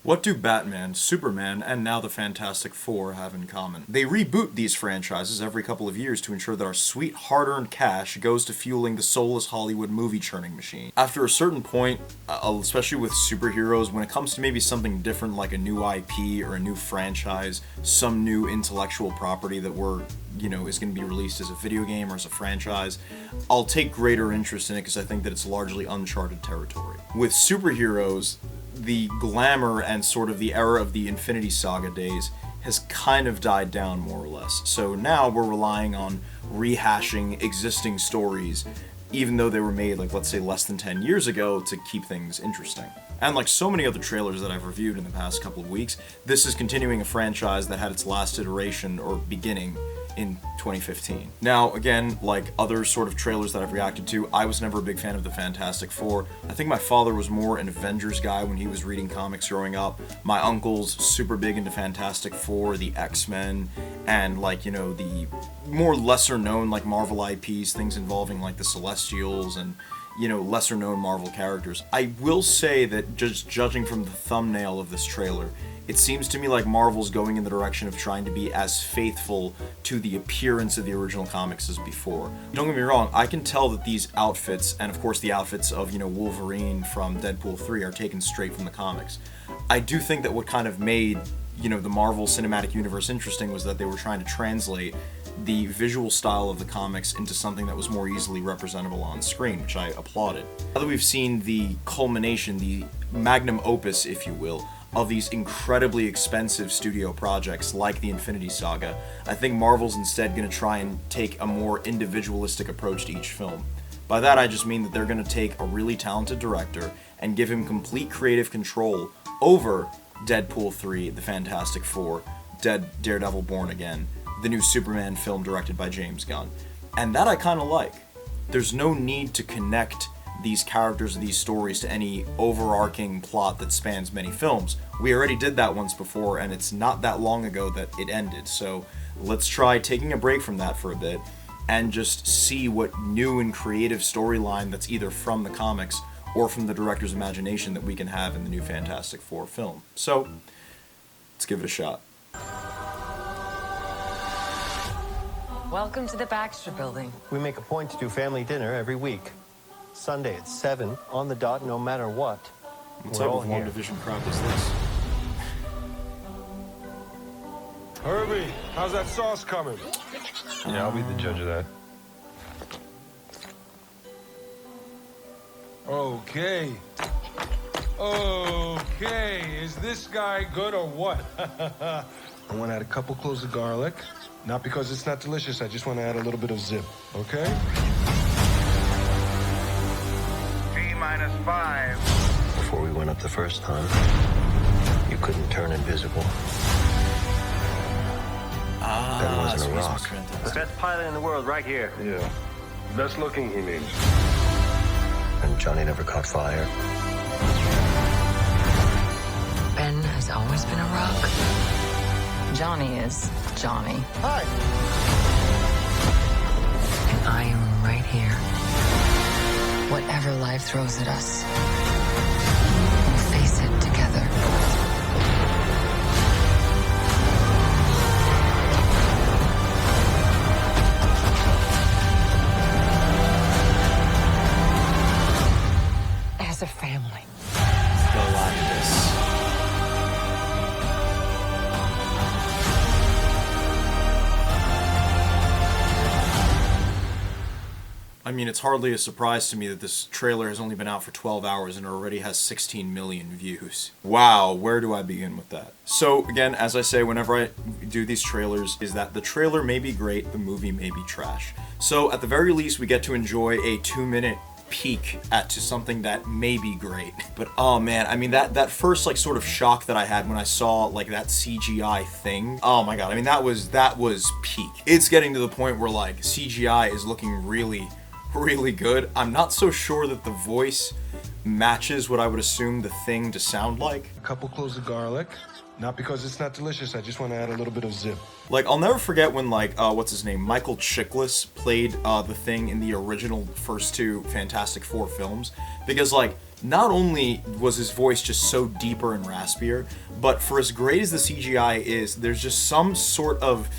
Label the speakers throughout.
Speaker 1: What do Batman, Superman, and now the Fantastic Four have in common? They reboot these franchises every couple of years to ensure that our sweet, hard-earned cash goes to fueling the soulless Hollywood movie churning machine. After a certain point, especially with superheroes, when it comes to maybe something different like a new IP or a new franchise, some new intellectual property that is going to be released as a video game or as a franchise, I'll take greater interest in it because I think that it's largely uncharted territory. With superheroes, the glamour and sort of the era of the Infinity Saga days has kind of died down more or less. So now we're relying on rehashing existing stories, even though they were made, like, let's say less than 10 years ago, to keep things interesting. And like so many other trailers that I've reviewed in the past couple of weeks, this is continuing a franchise that had its last iteration or beginning in 2015. Now, again, like other sort of trailers that I've reacted to, I was never a big fan of the Fantastic Four. I think my father was more an Avengers guy when he was reading comics growing up. My uncle's super big into Fantastic Four, the X-Men, and the more lesser known like Marvel IPs, things involving like the Celestials and lesser known Marvel characters. I will say that just judging from the thumbnail of this trailer, it seems to me like Marvel's going in the direction of trying to be as faithful to the appearance of the original comics as before. Don't get me wrong, I can tell that these outfits, and of course the outfits of, Wolverine from Deadpool 3 are taken straight from the comics. I do think that what kind of made, the Marvel Cinematic Universe interesting was that they were trying to translate the visual style of the comics into something that was more easily representable on screen, which I applauded. Now that we've seen the culmination, the magnum opus, if you will, of these incredibly expensive studio projects like the Infinity Saga, I think Marvel's instead going to try and take a more individualistic approach to each film. By that I just mean that they're going to take a really talented director and give him complete creative control over Deadpool 3, The Fantastic Four, Daredevil Born Again, the new Superman film directed by James Gunn. And that I kind of like. There's no need to connect these characters, these stories, to any overarching plot that spans many films. We already did that once before, and it's not that long ago that it ended. So let's try taking a break from that for a bit and just see what new and creative storyline that's either from the comics or from the director's imagination that we can have in the new Fantastic Four film. So let's give it a shot.
Speaker 2: Welcome to the Baxter Building.
Speaker 3: We make a point to do family dinner every week. Sunday at 7, on the dot, no matter what.
Speaker 1: What type of WandaVision crap is this?
Speaker 4: Herbie, how's that sauce coming?
Speaker 5: Yeah, I'll be the judge of that.
Speaker 4: Okay. Okay, is this guy good or what? I want to add a couple cloves of garlic. Not because it's not delicious, I just want to add a little bit of zip, okay?
Speaker 6: T-5.
Speaker 3: Before we went up the first time, you couldn't turn invisible. That wasn't a rock.
Speaker 6: The best pilot in the world right here.
Speaker 5: Yeah. Best looking, he means.
Speaker 3: And Johnny never caught fire.
Speaker 2: Ben has always been a rock. Johnny is Johnny.
Speaker 3: Hi!
Speaker 2: And I am right here. Whatever life throws at us, we'll face it together. As a family.
Speaker 1: Galactus. I mean, it's hardly a surprise to me that this trailer has only been out for 12 hours and already has 16 million views. Wow, where do I begin with that? So, again, as I say whenever I do these trailers, is that the trailer may be great, the movie may be trash. So, at the very least, we get to enjoy a 2-minute peek to something that may be great. But oh man, I mean that first like sort of shock that I had when I saw like that CGI thing. Oh my god, I mean that was peak. It's getting to the point where like CGI is looking really good. I'm not so sure that the voice matches what I would assume the thing to sound like.
Speaker 4: A couple cloves of garlic. Not because it's not delicious, I just want to add a little bit of zip.
Speaker 1: Like, I'll never forget when, like, what's his name? Michael Chiklis played the Thing in the original first two Fantastic Four films. Because, like, not only was his voice just so deeper and raspier, but for as great as the CGI is, there's just some sort of...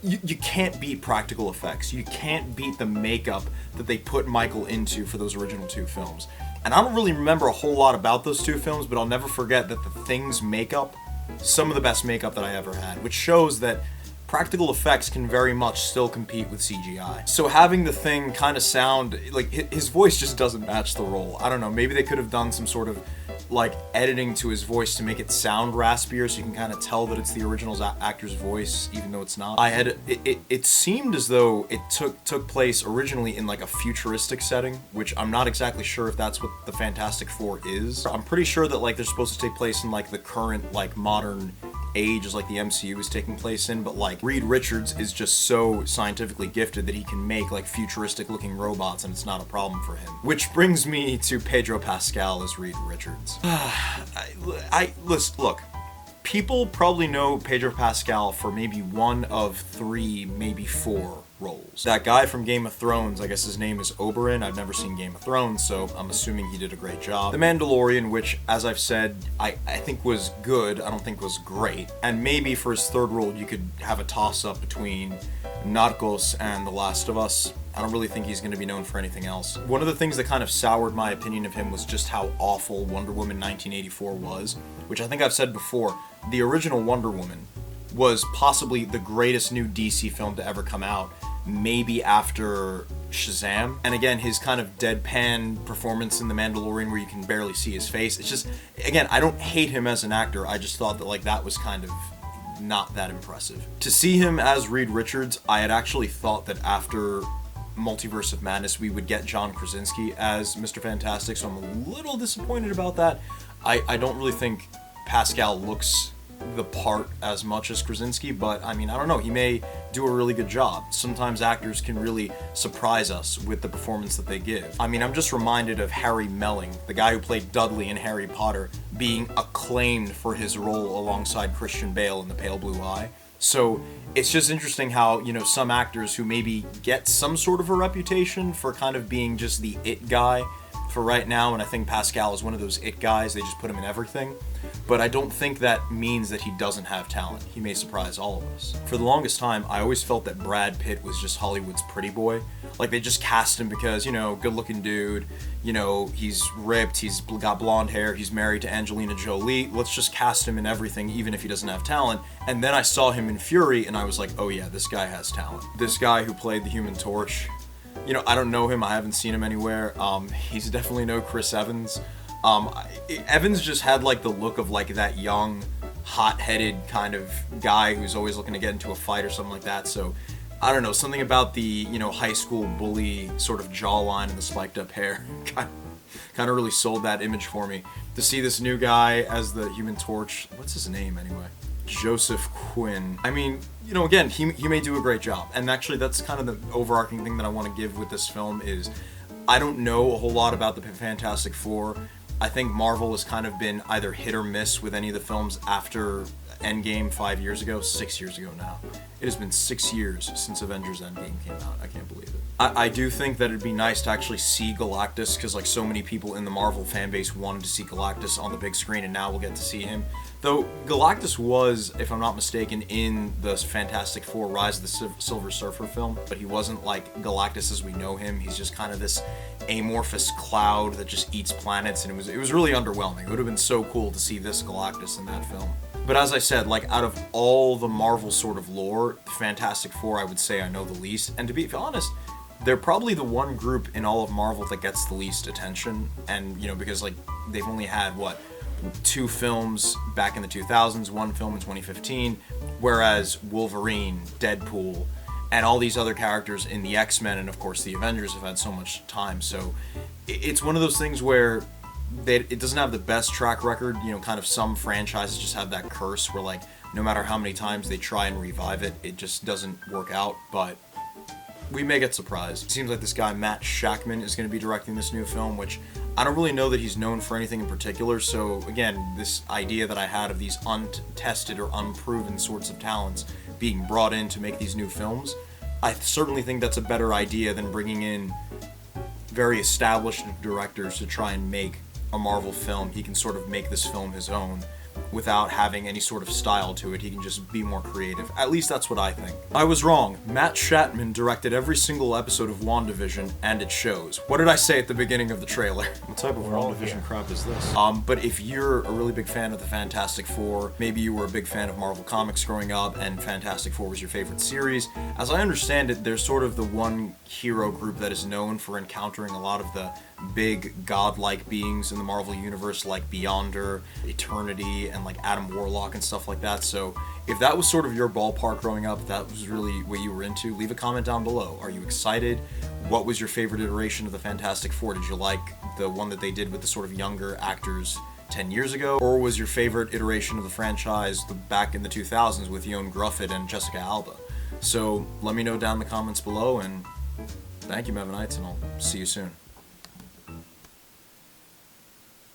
Speaker 1: You can't beat practical effects. You can't beat the makeup that they put Michael into for those original 2 films. And I don't really remember a whole lot about those 2 films, but I'll never forget that the Thing's makeup, some of the best makeup that I ever had, which shows that practical effects can very much still compete with CGI. So having the Thing kind of sound, like, his voice just doesn't match the role. I don't know, maybe they could have done some sort of, like, editing to his voice to make it sound raspier so you can kind of tell that it's the original actor's voice, even though it's not. It seemed as though it took place originally in, like, a futuristic setting, which I'm not exactly sure if that's what the Fantastic Four is. I'm pretty sure that, like, they're supposed to take place in, like, the current, like, modern age as like the MCU is taking place in, but like Reed Richards is just so scientifically gifted that he can make like futuristic looking robots and it's not a problem for him. Which brings me to Pedro Pascal as Reed Richards. Look, people probably know Pedro Pascal for maybe 1 of 3, maybe 4 roles. That guy from Game of Thrones, I guess his name is Oberyn. I've never seen Game of Thrones, so I'm assuming he did a great job. The Mandalorian, which, as I've said, I think was good, I don't think was great. And maybe for his 3rd role, you could have a toss-up between Narcos and The Last of Us. I don't really think he's going to be known for anything else. One of the things that kind of soured my opinion of him was just how awful Wonder Woman 1984 was, which I think I've said before. The original Wonder Woman was possibly the greatest new DC film to ever come out, maybe after Shazam. And again, his kind of deadpan performance in The Mandalorian where you can barely see his face. It's just, again, I don't hate him as an actor. I just thought that like that was kind of not that impressive. To see him as Reed Richards, I had actually thought that after Multiverse of Madness we would get John Krasinski as Mr. Fantastic, so I'm a little disappointed about that. I don't really think Pascal looks the part as much as Krasinski, but I mean, I don't know, he may do a really good job. Sometimes actors can really surprise us with the performance that they give. I mean, I'm just reminded of Harry Melling, the guy who played Dudley in Harry Potter, being acclaimed for his role alongside Christian Bale in The Pale Blue Eye. So it's just interesting how, you know, some actors who maybe get some sort of a reputation for kind of being just the it guy for right now, and I think Pascal is one of those it guys, they just put him in everything. But I don't think that means that he doesn't have talent. He may surprise all of us. For the longest time, I always felt that Brad Pitt was just Hollywood's pretty boy. Like, they just cast him because, you know, good-looking dude, you know, he's ripped, he's got blonde hair, he's married to Angelina Jolie. Let's just cast him in everything, even if he doesn't have talent. And then I saw him in Fury, and I was like, oh yeah, this guy has talent. This guy who played the Human Torch, you know, I don't know him, I haven't seen him anywhere. He's definitely no Chris Evans. Evans just had like the look of like that young, hot-headed kind of guy who's always looking to get into a fight or something like that. So I don't know, something about the, you know, high school bully sort of jawline and the spiked up hair kind of really sold that image for me. To see this new guy as the Human Torch, what's his name anyway? Joseph Quinn. I mean, you know, again, he may do a great job. And actually that's kind of the overarching thing that I want to give with this film is I don't know a whole lot about the Fantastic Four. I think Marvel has kind of been either hit or miss with any of the films after Endgame 5 years ago, 6 years ago now. It has been 6 years since Avengers Endgame came out. I can't believe it. I do think that it'd be nice to actually see Galactus, because like so many people in the Marvel fan base wanted to see Galactus on the big screen, and now we'll get to see him. Though Galactus was, if I'm not mistaken, in the Fantastic Four Rise of the Silver Surfer film, but he wasn't like Galactus as we know him. He's just kind of this amorphous cloud that just eats planets, and it was really underwhelming. It would have been so cool to see this Galactus in that film. But as I said, like out of all the Marvel sort of lore, the Fantastic Four I would say I know the least, and to be honest, they're probably the one group in all of Marvel that gets the least attention, and you know, because like they've only had what, 2 films back in the 2000s, 1 film in 2015, whereas Wolverine, Deadpool, and all these other characters in the X-Men and of course the Avengers have had so much time. So it's one of those things where it doesn't have the best track record. You know, kind of some franchises just have that curse where like no matter how many times they try and revive it, it just doesn't work out. But we may get surprised. It seems like this guy Matt Shakman is going to be directing this new film, which I don't really know that he's known for anything in particular. So again, this idea that I had of these untested or unproven sorts of talents being brought in to make these new films, I certainly think that's a better idea than bringing in very established directors to try and make a Marvel film, he can sort of make this film his own without having any sort of style to it. He can just be more creative. At least that's what I think. I was wrong. Matt Shatman directed every single episode of WandaVision, and it shows. What did I say at the beginning of the trailer? What type of WandaVision crap is this? But if you're a really big fan of the Fantastic Four, maybe you were a big fan of Marvel Comics growing up, and Fantastic Four was your favorite series, as I understand it, they're sort of the one hero group that is known for encountering a lot of the big godlike beings in the Marvel Universe, like Beyonder, Eternity, and like Adam Warlock and stuff like that. So if that was sort of your ballpark growing up, if that was really what you were into, leave a comment down below. Are you excited? What was your favorite iteration of the Fantastic Four? Did you like the one that they did with the sort of younger actors 10 years ago? Or was your favorite iteration of the franchise back in the 2000s with Ioan Gruffudd and Jessica Alba? So let me know down in the comments below, and thank you, Mevanites, and I'll see you soon.